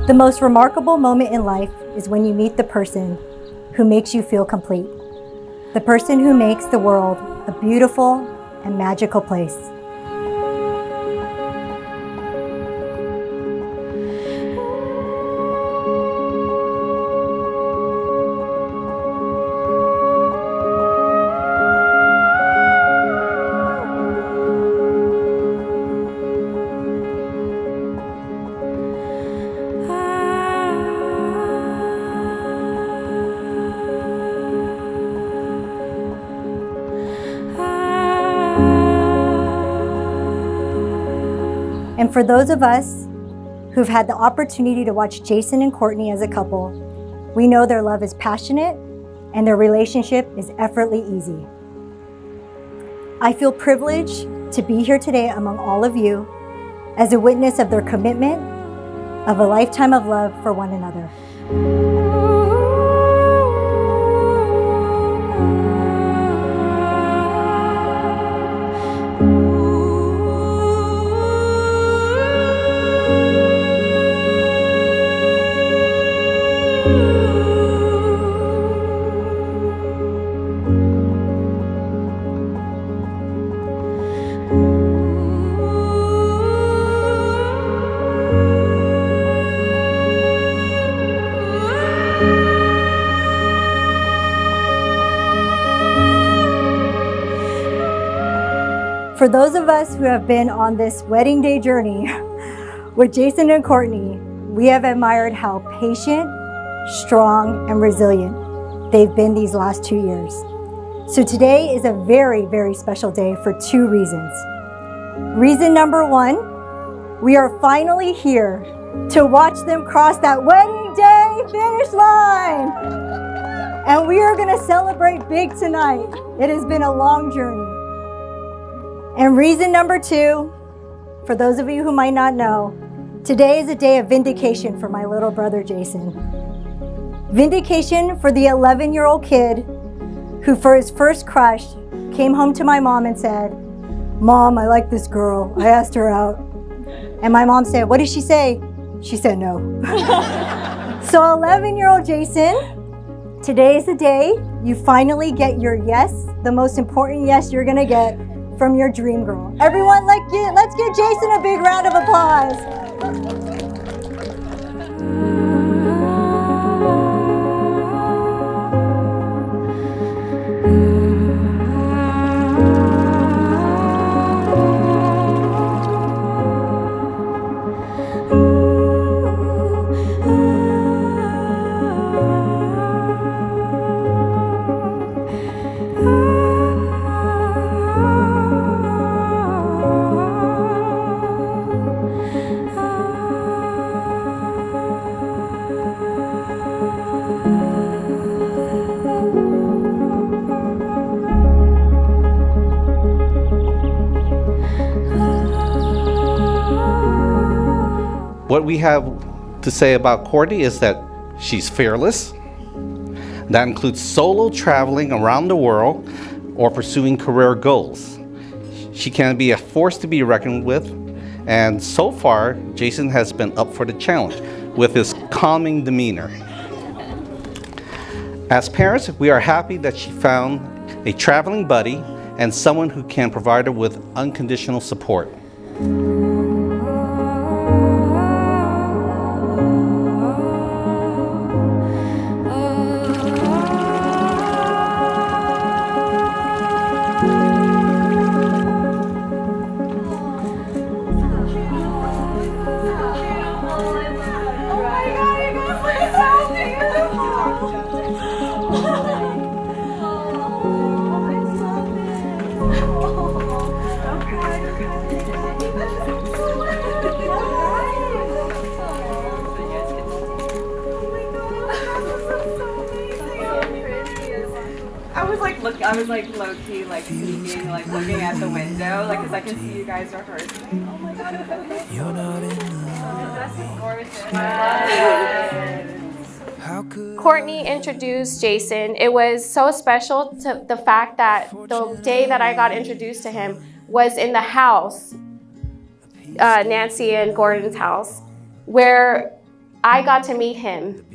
The most remarkable moment in life is when you meet the person who makes you feel complete. The person who makes the world a beautiful and magical place. And for those of us who've had the opportunity to watch Jason and Courtney as a couple, we know their love is passionate and their relationship is effortlessly easy. I feel privileged to be here today among all of you as a witness of their commitment of a lifetime of love for one another. For those of us who have been on this wedding day journey with Jason and Courtney, we have admired how patient, strong, and resilient they've been these last 2 years. So today is a very, very special day for 2 reasons. Reason number 1, we are finally here to watch them cross that wedding day finish line. And we are gonna celebrate big tonight. It has been a long journey. And reason number 2, for those of you who might not know, today is a day of vindication for my little brother, Jason. Vindication for the 11-year-old kid who, for his first crush, came home to my mom and said, "Mom, I like this girl. I asked her out." And my mom said, "What did she say?" She said no. So 11-year-old Jason, today is the day you finally get your yes, the most important yes you're gonna get from your dream girl. Everyone, let's give Jason a big round of applause. What we have to say about Courtney is that she's fearless. That includes solo traveling around the world or pursuing career goals. She can be a force to be reckoned with, and so far, Jason has been up for the challenge with his calming demeanor. As parents, we are happy that she found a traveling buddy and someone who can provide her with unconditional support. I was like low-key like sneaking, like looking at the window, like because I can see you guys rehearsing. Oh my god, you're not in the Courtney introduced Jason. It was so special to the fact that the day that I got introduced to him was in the house, Nancy and Gordon's house, where I got to meet him.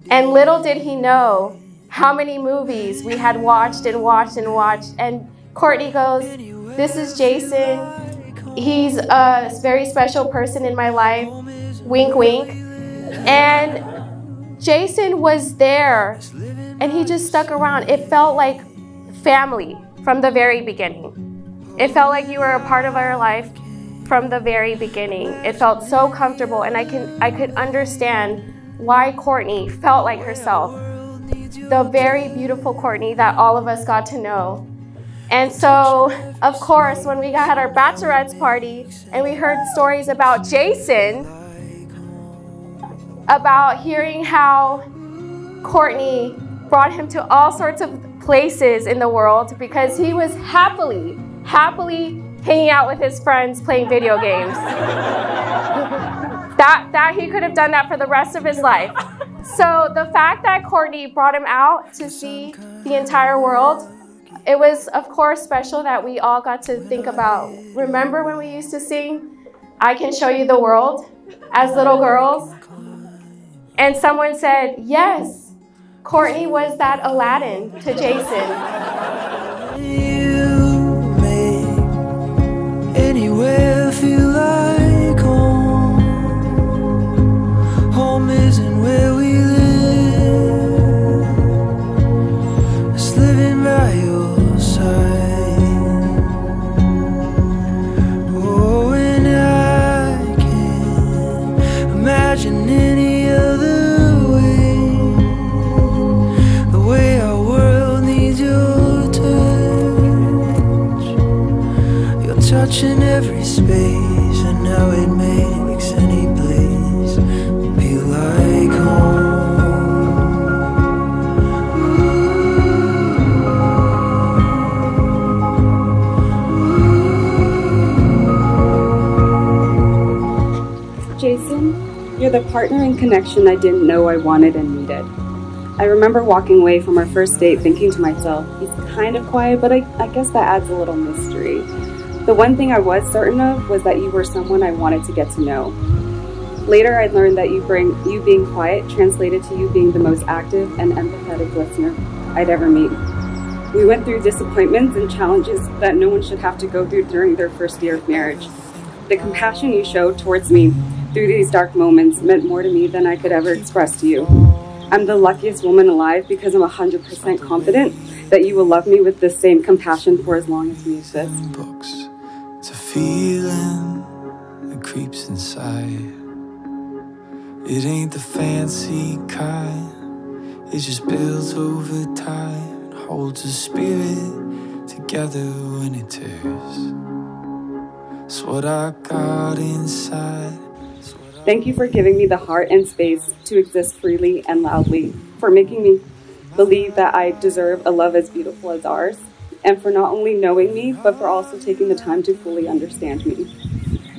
And little did he know how many movies we had watched and watched and watched. And Courtney goes, "This is Jason. He's a very special person in my life. Wink, wink." And Jason was there, and he just stuck around. It felt like family from the very beginning. It felt like you were a part of our life from the very beginning. It felt so comfortable, and I could understand why Courtney felt like herself. The very beautiful Courtney that all of us got to know. And so, of course, when we had our bachelorette's party and we heard stories about Jason, about hearing how Courtney brought him to all sorts of places in the world because he was happily hanging out with his friends playing video games. that he could have done that for the rest of his life. So the fact that Courtney brought him out to see the entire world, it was, of course, special that we all got to think about, remember when we used to sing, "I Can Show You the World," as little girls? And someone said, yes, Courtney was that Aladdin to Jason. You make anywhere feel like home. Home isn't where we live. It's living by your side. Oh, and I can't imagine any other way. The way our world needs your touch. Your touch in every space, and how it makes any place feel like home. Jason, you're the partner and connection I didn't know I wanted and needed. I remember walking away from our first date thinking to myself, he's kind of quiet, but I guess that adds a little mystery. The one thing I was certain of was that you were someone I wanted to get to know. Later, I learned that you being quiet translated to you being the most active and empathetic listener I'd ever meet. We went through disappointments and challenges that no one should have to go through during their first year of marriage. The compassion you showed towards me through these dark moments meant more to me than I could ever express to you. I'm the luckiest woman alive because I'm 100% confident that you will love me with the same compassion for as long as we exist. Books, it's a feeling that creeps inside. It ain't the fancy kind, it just builds over time, holds a spirit together when it tears. It's what I got inside. Thank you for giving me the heart and space to exist freely and loudly, for making me believe that I deserve a love as beautiful as ours, and for not only knowing me, but for also taking the time to fully understand me.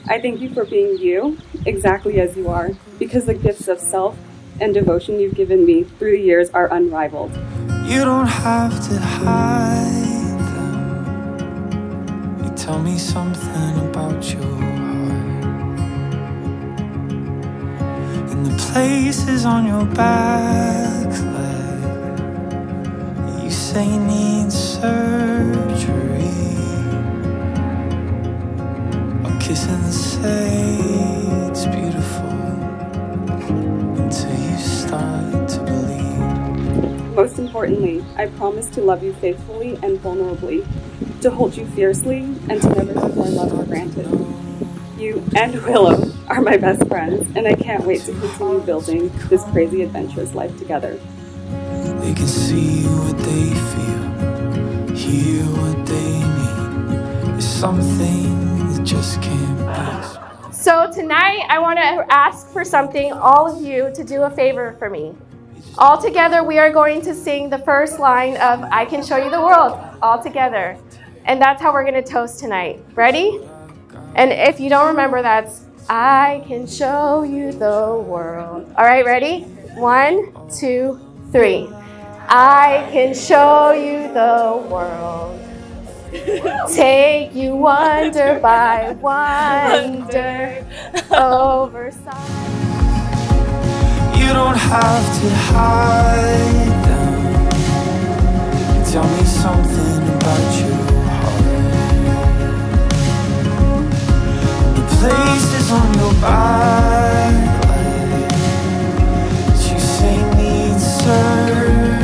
I thank you for being you, exactly as you are, because the gifts of self and devotion you've given me through the years are unrivaled. You don't have to hide them. You tell me something about your heart. In the places on your back leg, you say need surgery. I'll kiss and say it's beautiful until you start to believe. Most importantly, I promise to love you faithfully and vulnerably, to hold you fiercely, and to never take our love for granted. You and Willow are my best friends, and I can't wait to continue building this crazy, adventurous life together. They can see what they feel, hear what they need. It's something that just can't pass. So tonight, I want to ask for something, all of you, to do a favor for me. All together, we are going to sing the first line of I Can Show You the World, all together. And that's how we're going to toast tonight. Ready? And if you don't remember, that's I can show you the world. All right, ready? 1, 2, 3. I can show you the world. Take you wonder by wonder over side. You don't have to hide them. Tell me something about your heart. The places on your back that you say need surgery,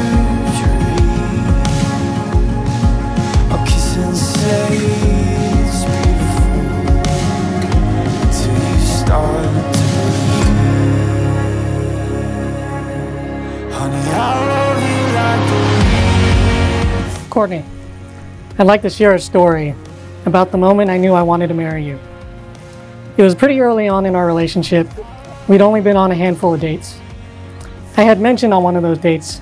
I'll kiss and say it's beautiful till you start to believe. Honey, I love you like the wind. Courtney, I'd like to share a story about the moment I knew I wanted to marry you. It was pretty early on in our relationship. We'd only been on a handful of dates. I had mentioned on one of those dates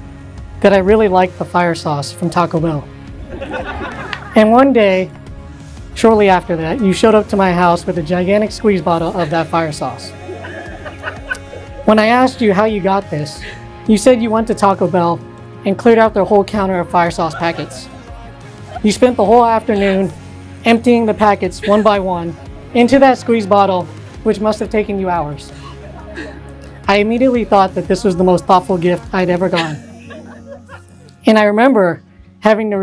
that I really liked the fire sauce from Taco Bell. And one day, shortly after that, you showed up to my house with a gigantic squeeze bottle of that fire sauce. When I asked you how you got this, you said you went to Taco Bell and cleared out their whole counter of fire sauce packets. You spent the whole afternoon emptying the packets one by one into that squeeze bottle, which must have taken you hours. I immediately thought that this was the most thoughtful gift I'd ever gotten. And I remember having to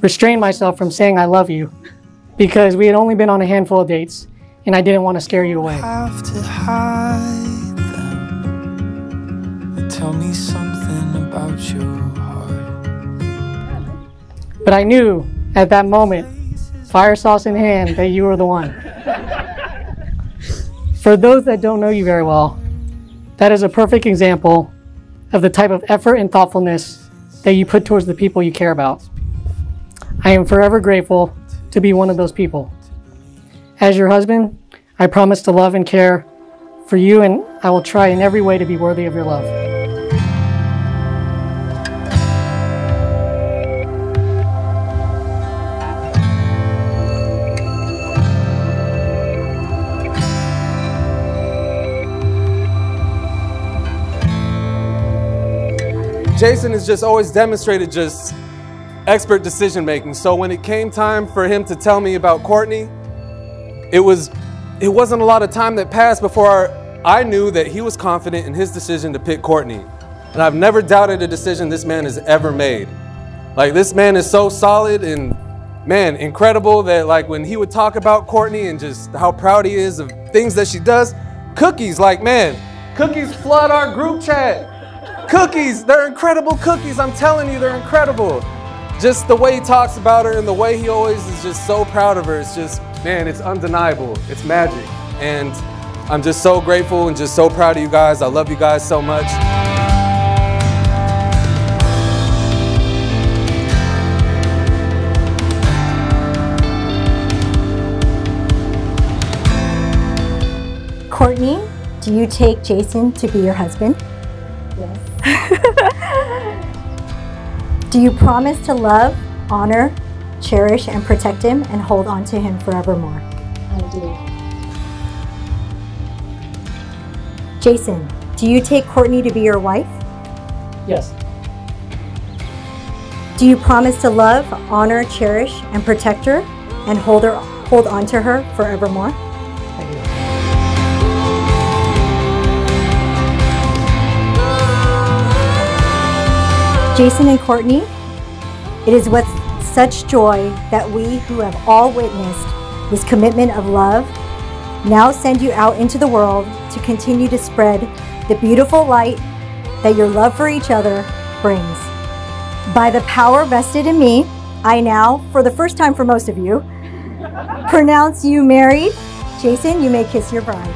restrain myself from saying I love you because we had only been on a handful of dates and I didn't want to scare you away. Have to hide them. Tell me something about your heart. But I knew at that moment, fire sauce in hand, that you were the one. For those that don't know you very well, that is a perfect example of the type of effort and thoughtfulness that you put towards the people you care about. I am forever grateful to be one of those people. As your husband, I promise to love and care for you, and I will try in every way to be worthy of your love. Jason has just always demonstrated just expert decision making. So when it came time for him to tell me about Courtney, it wasn't a lot of time that passed before I knew that he was confident in his decision to pick Courtney. And I've never doubted a decision this man has ever made. Like, this man is so solid and, man, incredible that, like, when he would talk about Courtney and just how proud he is of things that she does, cookies, like, man, cookies flood our group chat. Cookies, they're incredible cookies. I'm telling you, they're incredible. Just the way he talks about her and the way he always is just so proud of her. It's just, man, it's undeniable. It's magic. And I'm just so grateful and just so proud of you guys. I love you guys so much. Courtney, do you take Jason to be your husband? Yes. Do you promise to love, honor, cherish, and protect him and hold on to him forevermore? I do. Jason, do you take Courtney to be your wife? Yes. Do you promise to love, honor, cherish, and protect her and hold on to her forevermore? I do. Jason and Courtney, it is with such joy that we who have all witnessed this commitment of love now send you out into the world to continue to spread the beautiful light that your love for each other brings. By the power vested in me, I now, for the first time for most of you, pronounce you married. Jason, you may kiss your bride.